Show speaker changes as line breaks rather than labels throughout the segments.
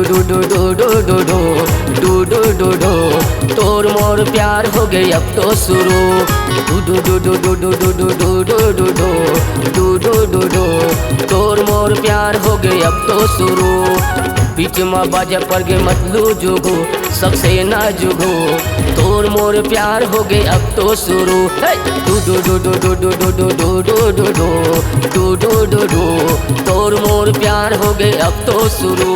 Do do do do do do do do do do तोर मोर प्यार हो गए अब तो शुरू। Do do do do do do do do do do do do do do do तोर मोर प्यार हो गए अब तो शुरू। बीच में बाजे पर गे मतलू जुगो सबसे ना जुगो तोर मोर प्यार हो गए अब तो शुरू। Do do do do do do do do do do do do do do do do तोर मोर प्यार हो गए अब तो शुरू।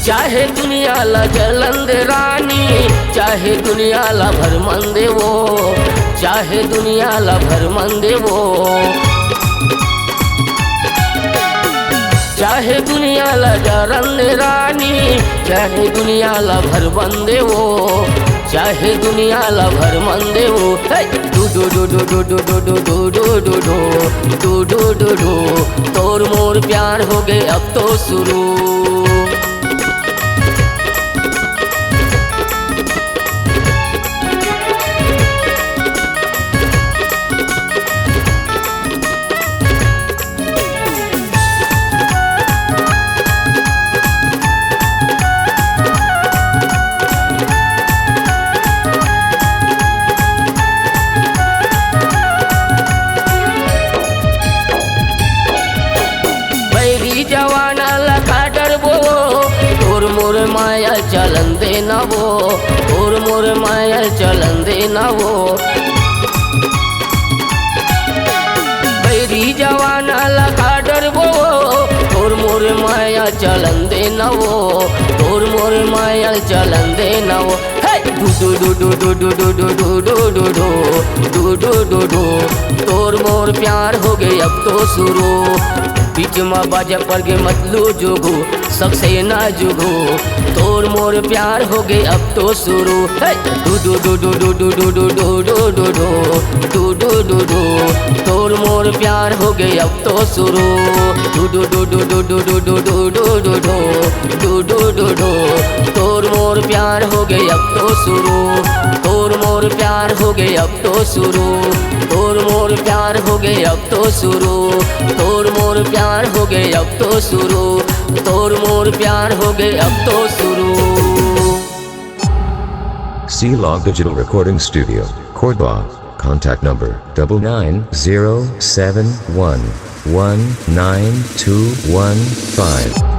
चाहे दुनिया ला जलंद रानी चाहे दुनिया ला भरमंदे वो चाहे दुनिया ला भरमंदे वो चाहे दुनिया ला जलंद रानी चाहे दुनिया ला भरमंदे वो चाहे दुनिया ला भरमंदे वो। Do do do do do do do do do do do do do do do तोर मोर प्यार हो गए अब तो शुरू। जवाना लगा डरबो तोर मोर माया चलन दे ना वो तोर मोर माया चलन दे ना वो। बैरी जवाना लगा डरबो तोर मोर माया चलन दे ना वो तोर मोर माया चलन दे ना वो। Do do do do do do do do do do do do do do do तोर मोर प्यार हो गए अब तो शुरू। बीच में बाजे पर गे मतलू जुगो सबसे ना जुगो तोर मोर प्यार हो गए अब तो शुरू। Do do do do do do do do do do do do do do do तोर मोर प्यार हो गए अब तो शुरू। Do do do do do do do do do do do do do do do तोर मोर प्यार हो गए अब तो शुरू। तोर मोर प्यार हो गए अब तो शुरू। तोर मोर प्यार हो गए अब तो शुरू। तोर मोर प्यार हो गए अब तो शुरू। तोर मोर प्यार हो गए अब तो शुरू।
C-Log Digital Recording Studio, Cordoba. Contact number 9907119215.